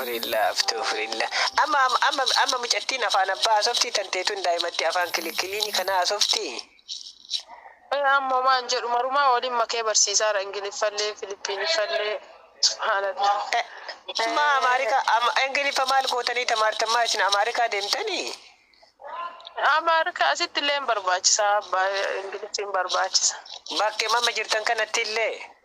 أفتغفر الله أما مجتين أفان أبا أصفتي تنتيتون دائما أفان كليني كنا أصفتي أما ما أنجر مرما ولي ما كبر سيزار إنجليز فلي فلبين فلي سبحان الله ما أمريكا إنجليز فمال قوتني تمارت ما إسن أمريكا دمتني أمريكا أسيت اللين برباج ساب إنجليز برباج باكي ما مجرتن كانت اللي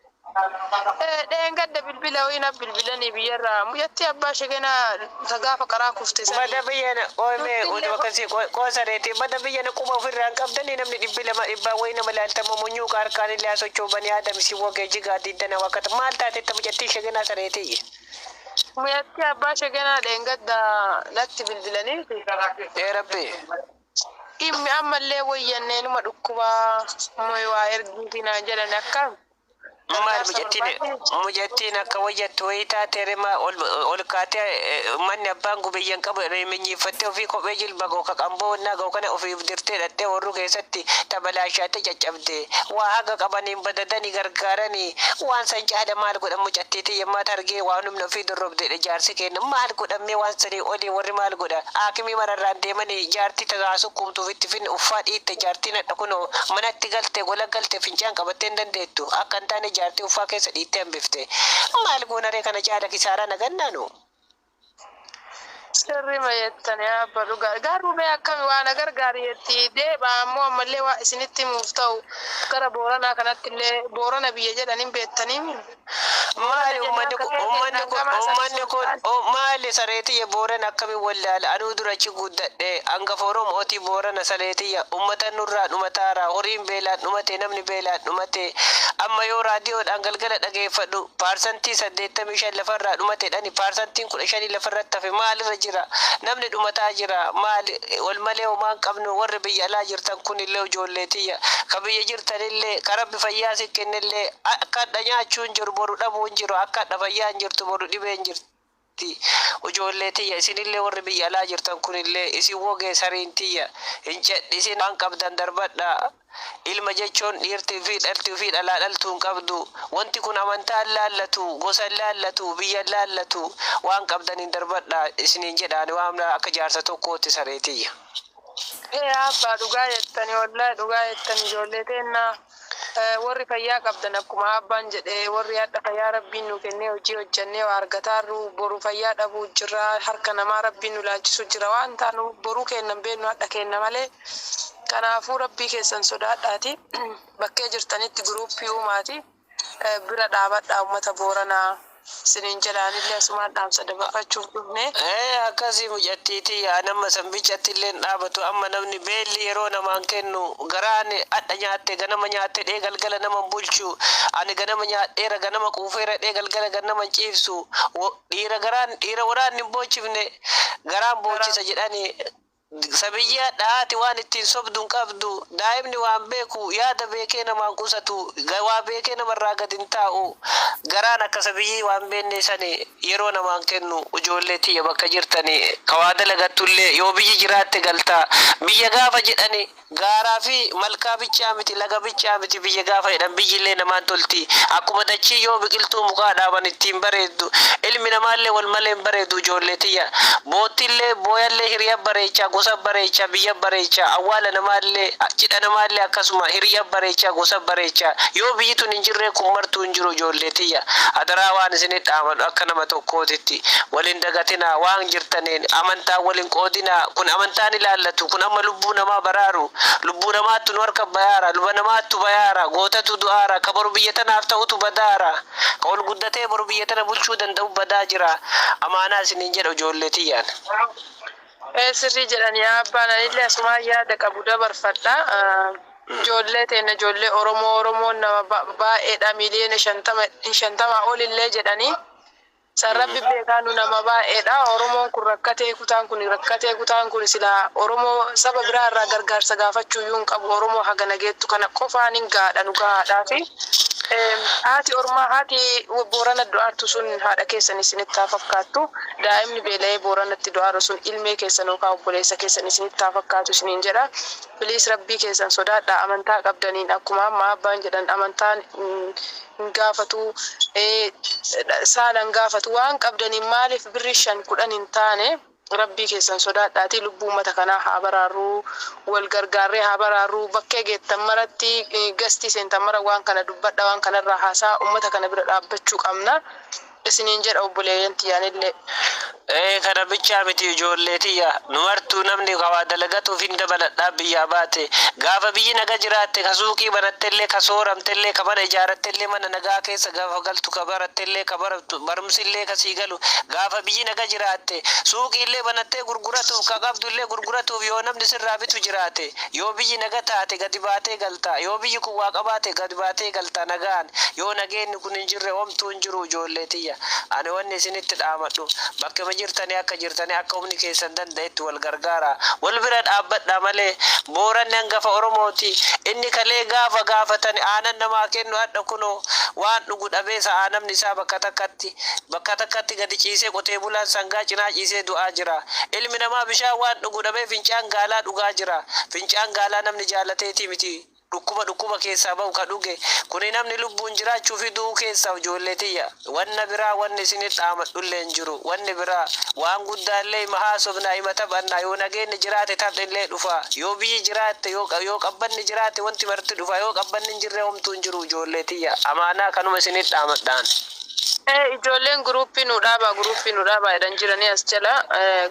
دهنگد بالبلا وين بالبلاني بيرا مجتي أبا شجنا ثقافة قراكوس تسمع ماذا بيانا أومي ودوكسي كوسرتي ماذا بيانا كوما في الرانك أبدني نمني دبلا ما إبا وين ملال تمامونيو كاركاني لا سوتشو بني آدم سيوا كيجي قادي دنا وقت مال تاتي تمجتي شجنا سرتي مجتي أبا شجنا دهنگد لات بالبلاني يا ربي إمي أما اللي ويني نما دكوا موي إرجعنا جلنا كم مال مجتين كوجت ويتا ترما أول كاتي من يبانغو بيجان كبر من يفتح في كوبيجل بعو كأمبو ناقو كنا في بدرتي أتى ورو كيستي تبلا شات جابدي وهاga كباني بددني غرغراني وان سنج هذا مال قد مجتتي يما ترجي وانم نفيد الرب دي جارسي كين مال قد أمي وان سري أولي ور مال قد أكمي مرة ديماني جارتي تغاسو كم تفيد أفاد إتجارتي نتكونو من تقلت ولا قلت فينجان كبتين دندتو أكن تاني جارتي وفاكي سديتين بفتي مال قونا ريكنا جارة كسارة نغنانو سري ما يتني أبرو غارو بيا كم وانا غاريتي ده بامو مللي واسنتي مفتو كرا بورنا كانت اللي بورنا بيجي دانين بيتني مالي مالي سريتي يا بورنا كمي ولا أنو دراتي قد أنغا فورم أوتي بورنا سريتي يا أمتا نورا نمتارا هورين بيلات نمتي نمني بيلات نمتي أما يو راديو أنغل غلط أجي فدو بارسنتي سديت مشان لفرا نمتي أني بارسنتي كل شيء لفرا تفي مال رجرا نمني نمتا جرا مال والمالي وما قبنو وربي على جرتن كون اللي جولتي كبي جرتن اللي كرب فياسي كن اللي أكاد دنيا تشون جربورو دبو جرو أكاد فيان جرتو بورو دبين جرتي وجولتي إسين اللي وربي على جرتن كون اللي إسي وجه سرينتي إنجت إسين أنكب دندربنا ilma jechuun dhiirtii fi dhalaaltuun qabdu wanti kun amantaa laallatu gosa laallatu biyya laallatu waan qabdaniin darbadha isiniin jedhaan waan akka jaarsa tokkootti sareetiyya abba dhugaa jettani wallahi dhugaa jettani ijoollee teenna warri fayyaa qabdan akkuma abbaan jedhe warri hadha fayyaa rabbiin nu kennee hojii hojjannee waa argataarru boru fayyaa dhabuu jira harka namaa rabbiin nu laachisu jira waan taanu boruu kennan beenu hadha kenna malee kanaafuu rabbii keessan sodaadhaati bakkee jirtanitti guruuppii uumaati bira dhaabadhaa uummata booranaa sinin jedhaanillee asumaan dhaamsa dabarfachuuf dhufne akkasii mujattiiti nama sanbichatti illee dhaabatu amma namni beelli yeroo namaan kennu garaan adda nyaatte ganama nyaatte dhee galgala nama bulchu ani ganama nyaadheera ganama quufeera dhee galgala ganama ciibsu dhiira waraanni bochifne garaan bochisa jedhani sabiyya dhaati waan ittiin sobduun qabdu daa'imni waan beeku yaada beekee namaan qusatu waa beekee namarraa gadin taa'u garaan akka sabiyyii waan beenne sani yeroo namaan kennu ijoollee tiyya bakka jirtani kawaa dalagatullee yoo biyyi jiraatte galtaa biyya gaafa jedhani gaaraa fi malkaa bichaa miti laga bichaa miti biyya gaafa jedhan biyyillee namaan tolti akkuma dachii yoo biqiltuu mukaa dhaaban ittiin bareeddu ilmi namaallee wal malee bareedu ijoollee tiyya boottillee booyallee hiriya bareechaa gosa bareecha biyya bareecha awwaala namaallee cidha namaallee akkasuma hiriya bareecha gosa bareecha yoo biyyi tun hin jirre kun martuu hin jiru ijoolleetiyya adaraa waan isin dhaaman akka nama tokkootitti waliin dagatina waan jirtaniin amantaa waliin qoodina kun amantaan ilaallatu kun amma lubbuu namaa baraaru lubbuu namaattu nu harka bayaara luba namaattu bayaara gootatu du'aara ka boru biyya tanaaf ta'utu badaara ka ol guddatee boru biyya tana bulchuu danda'u badaa jira amaanaa isiniin jedha ijoolleetiyyaan sirrii jedhanii abbaan illee asumaa yaada qabu dabarfadha ijoollee teenya ijoollee oromoon nama baay'eedha miliyoona 50 olillee jedhanii sarrabbi beekaanu nama baay'eedha oromoon kun rakkatee kutaan kun sila oromoo saba biraa irraa gargaarsa gaafachuu yuun qabu oromoo haga nageettu kana qofaan hin gaadha nu gaadhaa fi haati ormaa haati boorana du'aartu sun haadha keessan isinitti haa fakkaattu daa'imni beela'ee booranatti du'aaru sun ilmee keessan yookaan obboleessa keessan isinitti haa fakkaatu isiniin jedha biliis rabbii keessan sodaadha amantaa qabdaniin akkuma amma abbaan jedhan amantaan hin gaafatu saalan gaafatu waan qabdaniin maaliif birri 5-10 hin taane rabbii keessan sodaadhaati lubbuu ummata kanaa haa baraaruu wal gargaarree haa baraaruu bakkee geettan maratti gastii seentan mara waan kana dubbadha waan kanarraa haasaa ummata kana bira dhaabbachuu qabna isiniin jedha obboleeyyan tiyyaanillee. Kana bichaa miti ijoolleetiyya numartuu namni waa dalagatuuf hin dabaladhaa biyyaa baate gaafa biyyi naga jiraatte ka suuqii banattellee ka sooramtellee ka mana ijaarattellee mana nagaa keessa gaafa galtu ka barattellee ka barumsillee ka sii galu gaafa biyyi naga jiraatte suuqiillee banattee gurguratuuf ka qabdullee gurguratuuf yoo namni sirraa bitu jiraate yoo biyyi naga taate gadi baatee galta yoo biyyi kun waa qabaate gadi baatee galta nagaan yoo nageenni kun hin jirre homtuu hin jiru ijoolleetiyya ani wanni isinitti dhaamadhu bakka jirtanii akka humni keessan danda'etti wal gargaara wal bira dhaabbadha malee booranni hangafa oromooti inni kalee gaafa gaafatan aanan namaa kennu hadha kuno waan dhugu dhabeessa aanamni isaa bakka takkatti gadi ciisee qotee bulaan sangaa cinaa ciisee du'aa jira ilmi namaa bishaan waan dhugu dhabee fincaan gaalaa dhugaa jira fincaan gaalaa namni jaalateeti miti dhukkuba keessaa bahu ka dhuge kuni namni lubbuun jiraachuu fi du'uu keessaa ijoolleetiyya wanna biraa wanni isinit dhaamadhullee hin jiru wanni biraa waan guddaallee mahaasofnaa hima taphannaa yoo nageenni jiraate taphillee dhufa yoo biyyi jiraatte yoo qabbanni jiraate wanti marti dhufa yoo qabbanni hin jirre homtuu hin jiru ijoolleetiyya amaanaa kanuma isinit dhaamadhaan. Ijoolleen guruppii nu dhaabaa jedhan jiranii as jala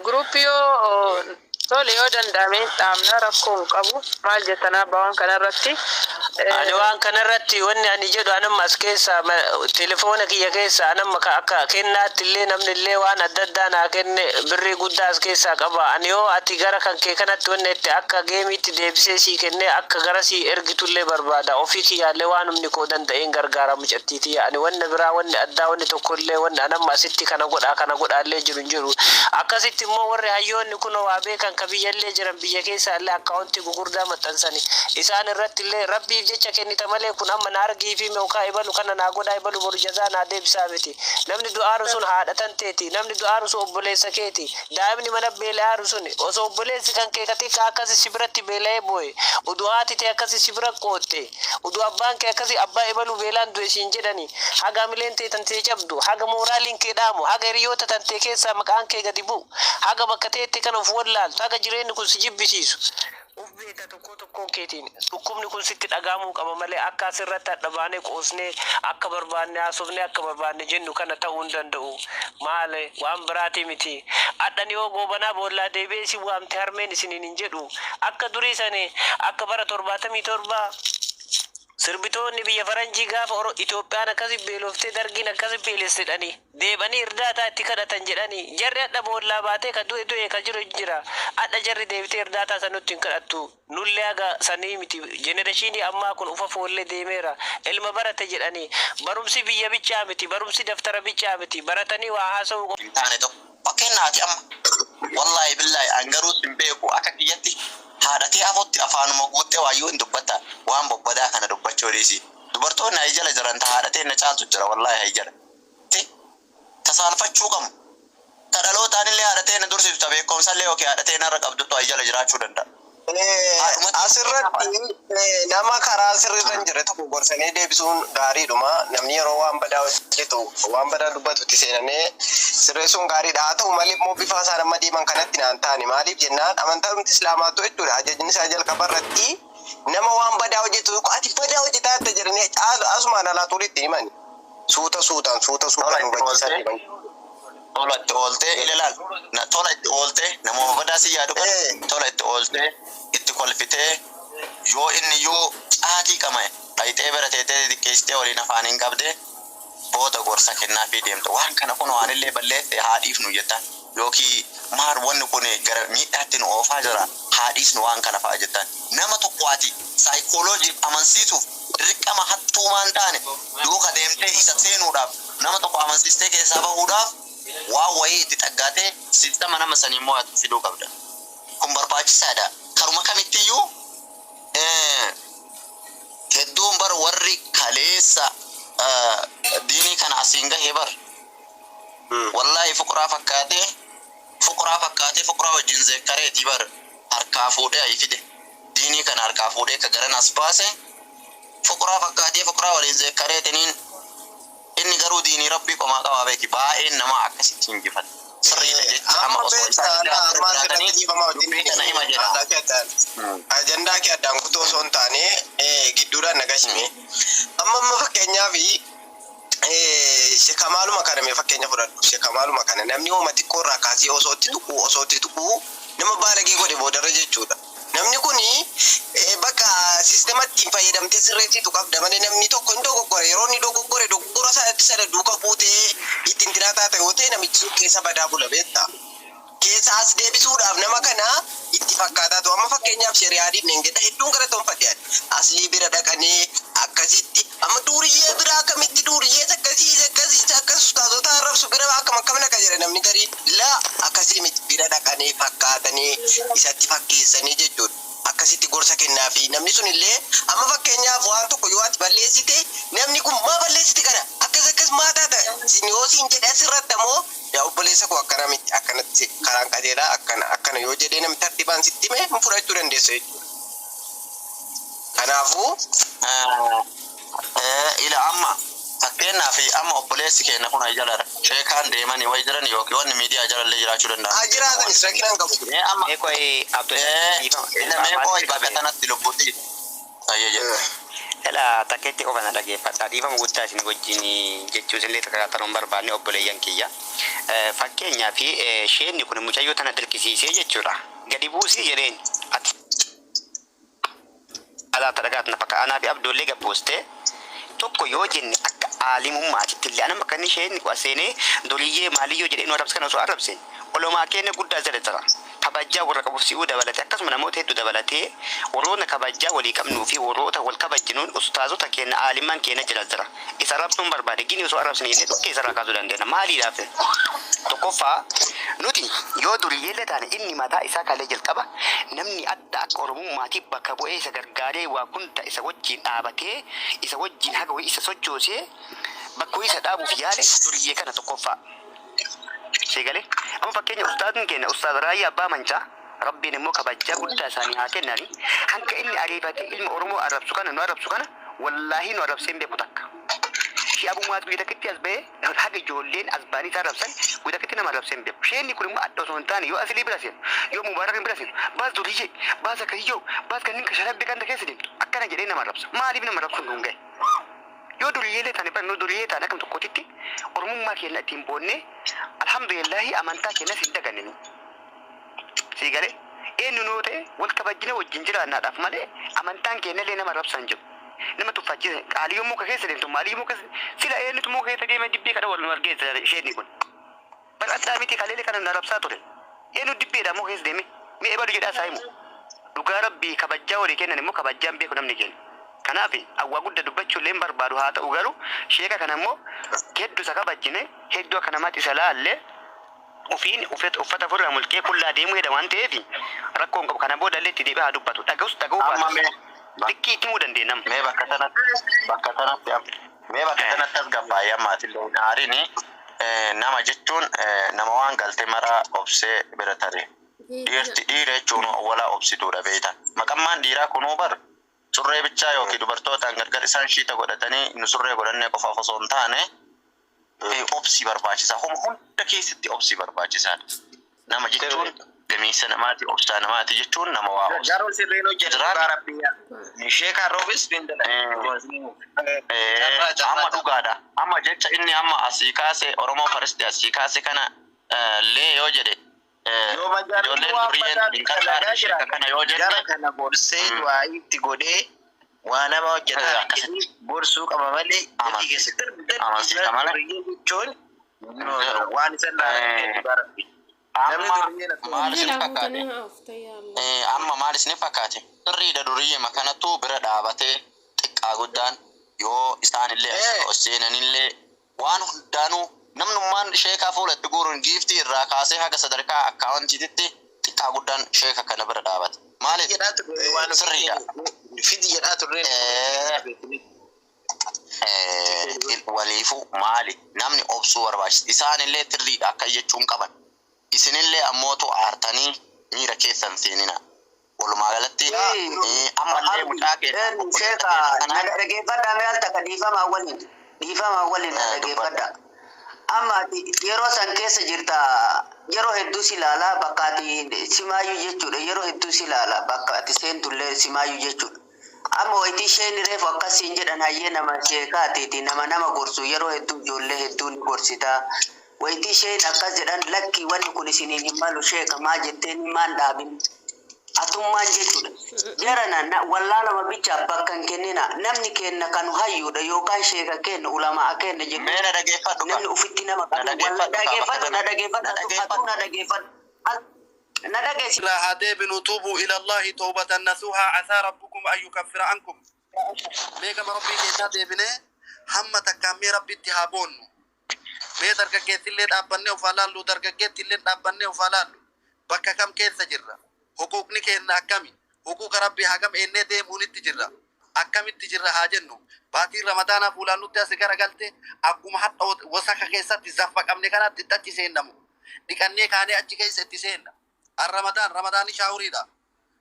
guruppii yoo tole yoo danda'ame dhaabna rakkoo hin qabu maal jettan abbaa waan kanarratti ani waan kanarratti wanni ani jedhu anamma as keessa telefoona kiyya keessa anamma akka kennaatti illee namni illee waan adda addaa naa kenne birrii guddaa as keessaa qaba ani yoo ati gara kan kee kanatti wanni itti akka geemiitti deebisee sii kennee akka gara sii ergitullee barbaada ofii kiyyaallee waan humni koo danda'een gargaaramu jettiiti ani wanni biraa wanni addaa wanni tokkollee wanni anamma asitti kana godhaallee jiru hin jiru akkasitti immoo warri hayyoonni kun waa beekan ka biyyallee jiran biyya keessa illee akkaawuntii gugurdaa maxxansani isaan irratti illee rabbiif jecha kennita malee kun amma na argii fi meeqa ibalu kana naa godhaa ibalu boru jazaa naa deebisaa miti namni du'aaru sun haadhatan teeti namni du'aaru sun obboleessa keeti daa'imni mana beela'aaru sun osoo obboleessi kan kee katika akkasi si biratti beela'ee boo'e uduu haati ta'e akkasi si bira qootte uduu abbaan kee akkasi abbaa ibalu beelaan du'e siin jedhani haga mileen ta'e tantee cabdu haga mooraaliin kee dhaamu haga hiriyoota tantee keessaa maqaan kee gadi bu'u haga bakka ta'etti kan of wallaaltu haga jireenyi kun si jibbisiisu ubbeeta tokko keetiin dhukkubni kun sitti dhagaamuu qaba malee akka asirratti hadhabaanee qoosnee akka barbaanne haasofnee akka barbaanne jennu kana ta'uu hin danda'u maale waan biraatii miti hadhani yoo goobanaa boollaa deebi'ee si waamte harmeen isiniin hin jedhu akka durii sanii akka bara 77 sirbitoonni biyya faranjii gaafa Itoophiyaan akkasi beeloftee dargiin akkasi beelessedhanii deebanii irdaataa itti kadhatan jedhanii jarri hadha boollaa baatee ka du'e ka jiru jira hadha jarri deebitee irdaataa sanutti hin kadhattu nullee haga sanii miti jenereeshinii ammaa kun ufa foollee deemeera ilma barate jedhanii barumsi biyya bichaa miti barumsi daftara bichaa miti baratanii waa haasa'uu taane tokko fakkeenyaati amma wallahi billahi angaruutti hin beeku akka kiyyatti haadhatee afotti afaanuma guuttee waayyuu hin dubbata waan bobbadaa kana dubbachuu dhiisi dubartoonni haijala jiran ta haadhatee na caaltu jira wallahi haijala tasaalfachuu qabu ta dhalootaan illee haadhatee na dursitu ta beekumsallee yookiin haadhatee narra qabduttu haijala jiraachuu danda'a. Asirratti nama karaa sirriirra jire tokko gorsanii deebisuun gaariidhuma namni yeroo waan badaa hojjetu waan badaa dubbatutti seenanii sirreessuun gaariidha haa ta'u malee immoo bifa isaan amma deeman kanatti naan taane maaliif jennaan amantaan islaamaatu jechuudha ajajni isaa jalqaba irratti nama waan badaa hojjetu ati badaa hojjetaa itti jiranii asumaan alaa tulitti himani suutaan hubachiisaa deeman. Tola itti oolte ilaalaal tola itti oolte namoota badaa si yaadu tola itti oolte itti kolfitee yoo inni yoo caatii qaba dhayitee barateetee xiqqeessitee waliin afaan hin qabde booda gorsa kennaafii deemtu waan kana kun waan illee balleesse haadhiif nu jettan yookiin maar wanni kun gara miidhaatti nu oofaa jira haadhiis nu waan kana fa'a jettan nama tokkooti saayikooloojiif amansiisuuf dirqama hattuumaan taane duuka deemtee isa seenuudhaaf nama tokko amansiistee keessaa bahuudhaaf waa wayii itti xaggaatee sistama nama sanii mo'atu fiduu qabda kun barbaachisaadha karuma kamittiyyuu hedduun bara warri kaleessa diinii kana asiin gahee bar wallahi fuqraa fakkaatee fuqraa wajjin zeekkareetii bar harkaa fuudhee ayifide diinii kana harkaa fuudhee ka garan as baase fuqraa fakkaatee fuqraa waliin zeekkareetiniin inni garuu diinii rabbii qomaa qabaa beeki baay'een nama akkasitti hinjifate sirriidha jecha amma osoo ajandaa kee addaan kutoo osoo hin taane gidduudhaan nagashime amma fakkeenyaaf sheekamaaluma kana mee fakkeenya fudhadhu sheekamaaluma kana namni hooma xiqqoo irraa kaasee osoo itti tuquu nama baalagee godhe boodarra jechuudha. Namni kuni bakka siistematti fayyadamtee sirreessitu qabda malee namni tokko hin dogoggore yeroo inni dogoggora sana duuka buutee ittiin tiraataa ta'e yoo ta'e namichi keessa badaa bula beektaa. Keessa as deebisuudhaaf nama kana itti fakkaataa ta'u amma fakkeenyaaf shari'aadhiin neengedha hedduun gara toonfadhe aslii bira dhaqanii akkasitti amma duuriyyee bira akkamitti duuriyyee akkas taasota arrabsu bira akkam naqa jedha namni garii la akkasii miti bira dhaqanii fakkaatanii isatti fakkeessanii jechuudha. Akkasitti gorsa kennaa fi namni sun illee amma fakkeenyaaf waan tokko yoo ati balleessite namni kun maa balleessite kana akkas maataa ta'a yoo siin jedhe asirratti ammoo yaa obboleessa koo akkana miti akkanatti karaan qajeelaa akkana yoo jedhee namni tartiibaan sitti hime fudhachuu dandeessa jechuudha. Kanaafuu ila amma fakkeenyaa fi amma obboleessi keenya kun ajalara sheekaan deemanii way jiran yookiin wanni miidiyaa jalallee jiraachuu danda'a. Jiraatan rakkina hin qabu. Amma Meekoo bakka kanatti lubbuutti ayyaje. Ela takeetti qofana dhageeffadha dhiifama guddaa isin wajjin jechuus illee takkaataan barbaanne obboleeyyan kiyya. Fakkeenyaa fi sheenni kun mucayyoo tana dirqisiisee jechuudha. Gadi buusii jedheen ati alaa tadhagaatna fakka anaa fi abdoollee gabboostee tokko yoo jenne akka aalimummaatitti illee anama kan isheen seenee doliyyee maaliyyoo jedhee nu arrabsan osoo arrabseen olumaa keenya guddaa jedhetara. Kabajaa warra qabuuf si'uu dabalatee akkasuma namoota hedduu dabalatee warroota kabajaa walii qabnuu fi warroota wal kabajinuun ustaazota keenya aalimman keenya jira. Isa arrabsuun barbaade gini osoo arrabsanii illee dhukkee isarraa kaasuu dandeenya. Maaliidhaaf tokkoffaa nuti yoo duriyyeellee taane inni mataa isaa kalee jalqaba namni adda akka oromummaatiif bakka bu'ee isa gargaaree waa hunda isa wajjin dhaabatee isa wajjin haga wayii isa sochoosee bakka isa dhaabuuf yaale duriyyee kana tokkoffaa. Seegale amma fakkeenya ustaadni keenya ustaad Raayyaa Abbaa Mancaa rabbiin immoo kabajaa guddaa isaanii haa kennani hanga inni ariifatee ilma Oromoo arrabsu kana nu arrabsu kana wallaahi nu arrabseen beeku takka. Abumaat guyyaa takkitti as ba'ee haga ijoolleen as baanii isaa arrabsan guyyaa takkitti nama arrabseen beeku. Sheenni kun immoo adda osoo hin taane yoo asilii bira seenu yoo mubaarakin bira seenu baas duriyyee baas akkayyoo baas kanneen kasharabbii kan keessa deemtu akkana jedhee nama arrabsa. Maaliif nama arrabsuun kun ga'e? Yoo duriyyeelee taane bara duriyee taane akkam tokkotitti oromummaa keenya ittiin boonnee alhamdulillahi amantaa keenya hin daganinu. Siigale eenyu nuu ta'e wal kabajjine wajjin jiraannaadhaaf malee amantaan keenya illee nama arrabsan jiru. Nama tuffachiise qaaliyyoo muka keessa deemtu maaliyyoo muka sila eenyutu muka keessa deemee dibbii kana wal nu argeessa isheenni kun. Bara addaa miti kaleelee kana nu arrabsaa ture. Eenyu dibbeedha muka keessa deeme mi'ee badu jedhaa isaa himu. Dhugaa rabbii kabajjaa walii kennan immoo kabajjaan beeku namni keenya. Kanaaf awwaa guddaa dubbachuu illee barbaadu haa ta'u garuu sheeka kana immoo hedduu isa kabajjine hedduu akka namaatti isa laallee ofiin uffata ofirraa mulqee qullaa deemuu jedha waan ta'eef rakkoon qabu kana booda illee itti deebi'ee haa dubbatu dhaga'us dhaga'uu baatu likkii itti himuu dandeenya. Mee bakka sanatti as gabbaayee ammaatillee aariin nama jechuun nama waan galtee maraa obsee bira tare dhiira jechuun walaa obsituudha beektan maqammaan dhiiraa kunuu bar surree bichaa yookiin dubartootaan gargar isaan shiita godhatanii nu surree godhannee qofaaf osoo hin taane obsii barbaachisaa hunda keessatti obsii barbaachisaadha. Nama jechuun gamiinsa namaati obsaa namaati jechuun nama waa obsa. Garuu sirriin hojjetu rabbiyaa. Sheekaa roobis bindala. Amma dhugaadha. Amma jecha inni amma asii kaase Oromoo Faristi asii kaase kana lee yoo jedhe ijoolleen duriyyeen hin qarqaarre sheeka kana yoo jedhe kana borsee waa itti godhee waa nama hojjetaa borsuu qaba malee amansiisa malee jechuun waan isa laalee amma maal isin fakkaate sirriidha duriyyee makanatu bira dhaabatee xiqqaa guddaan yoo isaanillee seenanillee waan hundaanuu namnummaan sheekaa fuulatti guuruun giiftii irraa kaasee haga sadarkaa akkaawwantiititti xiqqaa guddaan sheeka kana bira dhaabate. Maaliif sirriidha. Fidi jedhaa turre. waliifu maali namni obsuu barbaachisa isaanillee tirriidha akka jechuun qaban isinillee ammootu aartanii miira keessan seenina walumaa galatti ammallee mucaa keessan sheeka naga dhageeffadhaa mee alta ka dhiifama waliin dhageeffadhaa amma yeroo san keessa jirta yeroo hedduu si ilaalaa bakka ati simaayyuu jechuudha yeroo hedduu si ilaalaa bakka ati seentullee simaayyuu jechuudha amma wayitii isheen reefu akkasiin jedhan hayyee nama sheekaatiiti nama gorsu yeroo hedduu ijoollee hedduu ni gorsitaa wayitii isheen akkas jedhan lakki wanni kun isiniin hin malu sheeka maa jetteen maan dhaabin atummaan jechuudha jarana wallaalama bichaaf bakka hin kennina namni kenna kan hayyuudha yookaan sheeka kenna ulamaa kenna jechuudha meena dhageeffadhu namni ufitti nama dhageeffadhu na dhageessi لا هديبن توبوا إلى الله توبة نسوها عسى ربكم أن يكفر عنكم ميكا ربي كيتا ديبنه هم تكامي ربي تهابون مي درجة اللي أبني وفلالو درجة اللي أبني وفلالو بكا كم كيس جرا حقوقني كينا أكمي حقوق ربي حكم إني ديموني تجرا أكمي تجرا هاجنو باتي رمضان فلانو تاسكرا قلتي أقوم حتى وسخ كيسا تزفق أمني كانت تتجسين نمو ديكاني كاني أجي كيسا تسين رمضان شاوري دا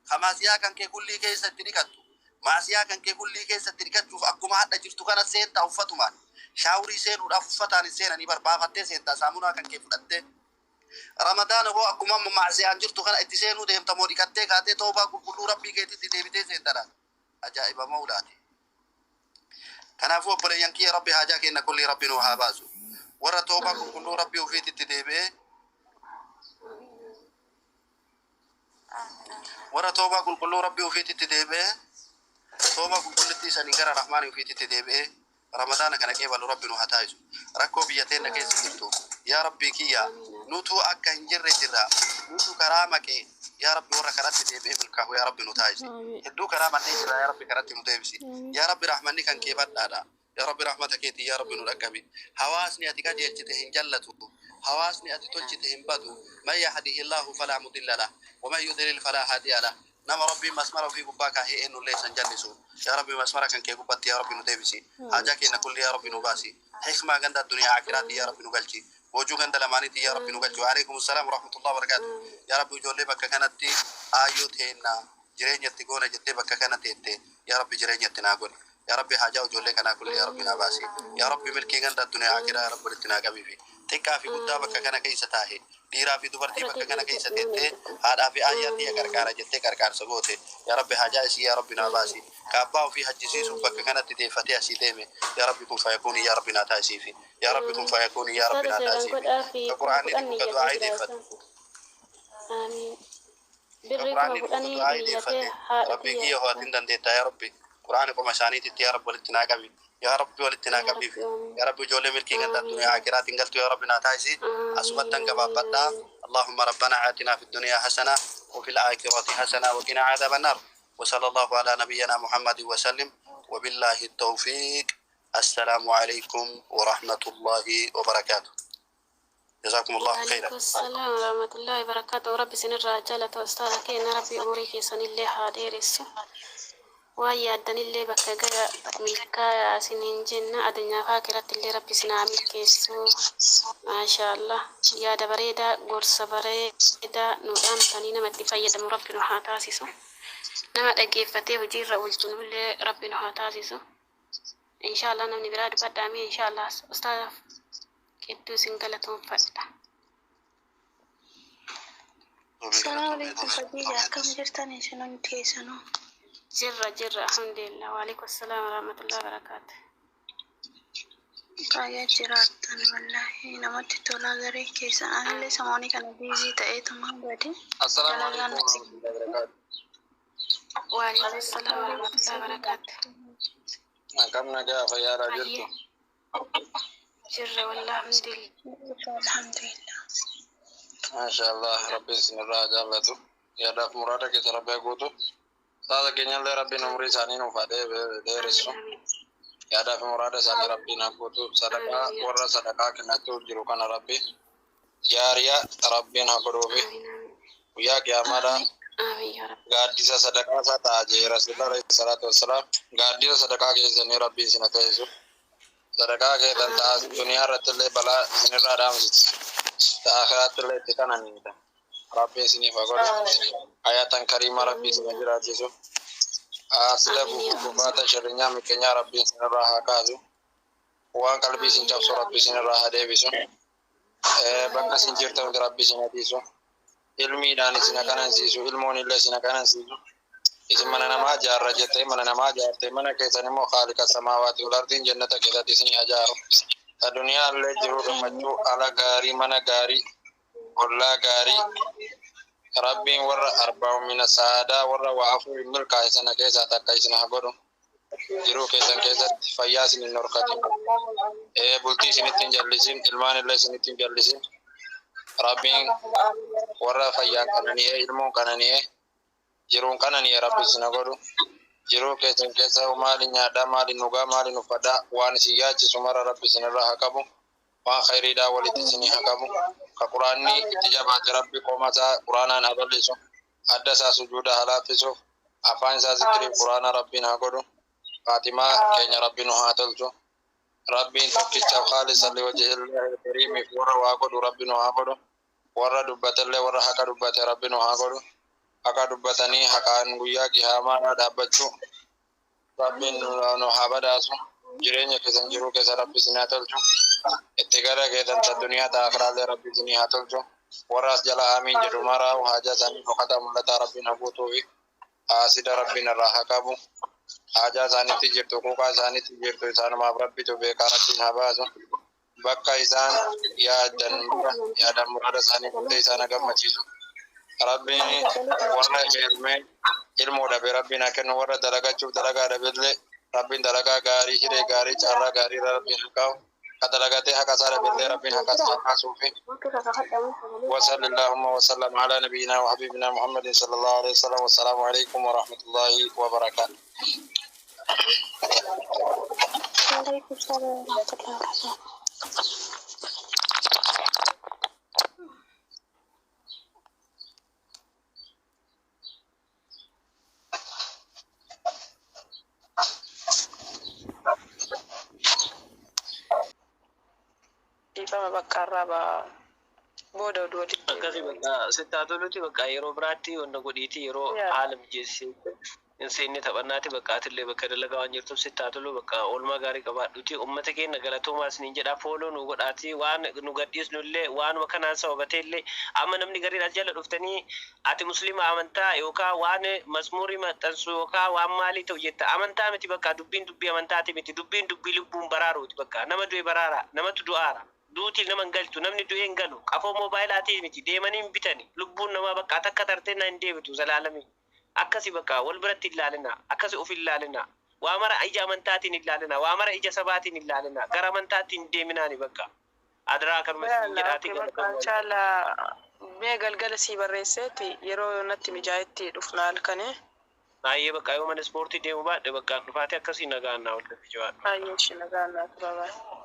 خماسيا كان كي كل كيسة تريكتو ماسيا كان كي كل كيسة تريكتو أكما حتى جرتو كان سين تأوفتو مان شاوري سين ودأفتان سين أني برباقتي سين تسامونا كان كيف لدي رمضان هو أكما ماسيا جرتو كان اتسين ودهم تموري كتي كاتي توبا كل ربي كيتي تدبتي سين ترى أجائب مولاتي كان أفو بريان كي ربي حاجاك إن كل ربي نوها بازو ورا توبا كل ربي وفيتي تدبي ورا توبا كل ربي وفيتي تدبي توبا كل تيسان غير الرحمن وفيتي تدبي رمضان كان كيبل ربي نوحتايزو ركو بيتين كيس جبتو يا ربي كيا نوتو أكا هنجر جرا نوتو كرامك يا ربي ورا كرات تدبي ملكه يا ربي نوتايز هدو كرامة نيجرا يا ربي كرات نوتايبسي يا ربي رحمني كان كيبل دادا يا ربي رحمتك يا ربي نوركبي حواسني أتيكا جيتهم جلتو حواسني أتيتهم بدو ما يهديه الله فلا مضل له وما يضلل فلا هادي له نما ربي مسمر في قباك هي إنه ليس جنسو يا ربي مسمر كان كي قبت يا ربي ندبسي حاجاك إن كل يا ربي نباسي حكمة عند الدنيا عكرات يا ربي نقلتي وجوه عند لمانتي يا ربي نقلتي وعليكم السلام ورحمة الله وبركاته يا ربي جولي بك كانت آيوت هنا جرينة تقول جت بك كانت يا ربي جرينة تناقول يا ربي حاجة وجولي كنا كل يا ربي نباسي يا ربي ملكي عند الدنيا عكرا يا ربي تناقبي في تكافي قدامك كنا كيس تاهي ديرا في دبرتي بك كنا كيس تيتي هذا في آيات يا كركارة جت كركار سبوته يا ربي حاجة سي يا ربي نباسي كابا في حج سيسو بك كانت تدفتي أسيدمه يا ربي كن فيكون يا ربي نتاسيفي يا ربي كن فيكون يا ربي نتاسيفي القرآن يقول دعاء دفت آمين بريكم قرآني ربي كي هو تندن ديتا يا ربي قرآن كما شاني يا رب ولتناقبي يا رب ولتناقبي يا رب جولي ملكي عند الدنيا عاكرات قلت يا رب نتاسي أسوة كبابتا اللهم ربنا آتنا في الدنيا حسنة وفي الآخرة حسنة وقنا عذاب النار وصلى الله على نبينا محمد وسلم وبالله التوفيق السلام عليكم ورحمة الله وبركاته جزاكم الله خيرا. عليكم السلام ورحمة الله وبركاته. ربي سن الرجالة وأستاذك إن ربي أمريكي سن الله حاضر السو ويا الدن اللي بكجا ملكا سنين جنة أدنيا فاكرة اللي ربي سنعمل كيسو ما شاء الله يا دبريدا قرص بريدا نودان تنين ما تفيد من ربي نحاتاسيسو نما دقيفتي وجير وجتنو اللي ربي نحاتاسيسو إن شاء الله نمني براد بدامي إن شاء الله أستاذ كدو سنقلتهم فأستا. السلام عليكم خديجة كم جرتني شنو انتي شنو جرة الحمد لله وعليكم السلام ورحمة الله وبركاته. كايا جراتن والله نمت تولا غري كيسا أنا اللي سموني كان بيزي تأيت ما بدي السلام عليكم ورحمة الله وبركاته. وعليكم السلام ورحمة الله وبركاته. كم نجا فيا رجل جرة والله الحمد لله ما شاء الله ربي سن الرجال لتو يا داف مرادك تربي قوتو هذا كنيل ربي نمري سانين وفاده ديرسو يا داف مراد سان ربي نقوتو صدقة ورا صدقة كنتو جروكان ربي يا ريا ربي نقروبي ويا كيامارا آمين يا رب. غاديسا صدقة ساتا جي رسول الله صلى الله عليه وسلم غاديسا صدقة كيسني ربي سنتهزو صدقاء كذا تاس دنيا رتلي بلا سنرا دامس تآخرات اللي تكنن ربي سني فقول آيات كريمة ربي سنجرا جيسو أصله بقبات شرنيا مكنيا ربي سنرا هكذا وان قلبي سنجاب سو ربي سنرا هدي بيسو بقى سنجرت من ربي سنجيسو علمي داني سنكانن سيسو علمون الله سنكانن سيسو إذا من أنا ما جار رجعته من أنا ما جارته من كيسان مو خالق السماوات والأرض جنة كذا تسني أجار الدنيا اللي جرور مجو على غاري من غاري ولا غاري ربي ورا 4 من السعادة ورا وعفو من الكايسان كيسا تكايسان هقولون جرو كيسان كيسا فياس من النوركاتين بولتي سنتين جلسين إلمان الله سنتين جلسين ربي ورا فيا كنانية علمون كنانية jiruun kanan ya rabbi sina godhu jiruu keessan keessa maali nyaadhaa maali nugaa maali nufadhaa waan isin yaachisu mara rabbi sinirraa haa qabu waan khayriidhaa walitti isinii haa qabu ka quraanni itti jabaate rabbi qomasaa quraanaan haa bal'isu adda isaa sujuuda haa laaffisuuf afaan isaa zikirii quraana rabbiin haa godhu faatimaa keenya rabbi nu haa tolchu rabbiin tokkicha khaalisa liwajhillahi kariimiif warra waa godhu rabbi nu haa godhu warra dubbatellee warra haqa dubbate rabbi nu haa godhu akka dubbatanii haqaan guyyaa qiyaamaa dhaabbachuu rabbiin nu haa badhaasu jireenya keessan jiruu keessa rabbi isin haa tolchu itti gara keessan ta duniyaa ta akiraallee rabbi isin haa tolchu warraas jala aamiin jedhu maraa haajaa isaanii dhokata mul'ataa rabbiin haa guutuufi haasida rabbiin irraa haa qabu haajaa isaaniitti jirtu quuqaa isaaniitti jirtu isaanumaaf rabbitu beekaa rabbiin haa baasu bakka isaan yaadan murada isaanii guutee isaan gammachiisu ربي ورنا علمي علمه دبي ربنا كن ورا دلقة شوف دلقة دبله ربي دلقة غاري شيء غاري چارا غاري ربي حكاو كدلقة تها كسر بله ربي حكا سوفي وصلى اللهم وسلم على نبينا وحبيبنا محمد صلى الله عليه وسلم والسلام عليكم ورحمة الله وبركاته. وعليكم السلام ورحمة الله وبركاته. Ifama bakka irraa booda oduu walitti akkasii bakka sittaatolutti bakka yeroo biraatti wanta godhiiti yeroo haala mijeessee inni taphannaati bakka atillee bakka dalagaa waan jirtuuf sittaatolu bakka oolmaa gaarii qabaadhuuti ummata keenya galatoomaas niin jedhaa fooloo nu godhaati waan nu gadhiisnullee waanuma kanaan sababateellee amma namni gariin as jala dhuftanii ati musliima amantaa yookaan waan masmuurii maxxansu yookaan waan maalii ta'u jetta amantaa miti bakka dubbii amantaati miti dubbii lubbuun baraaruuti bakka nama du'e baraara namatu du'aara. Duuti naman galchu namni du'een galu qafoo moobaayilaati miti deemanii bitani lubbuun namaa bakka takka tartee na hin deebitu zalaalami akkasi bakka wal biratti ilaalina akkasi of ilaalina waa mara ija amantaatiin ilaalina waa mara ija sabaatiin ilaalina gara amantaatiin deeminaani bakka adraa kanuma isin jedhaati inshallah mee galgala si barreesseeti yeroo natti mijaayetti dhufna halkanii Ayyee bakka yoo mana ispoortii deemu baadhe bakka dhufaate akkasii nagaannaa wal dhafi jawaadha. Ayyee shi nagaannaa tura baay'ee.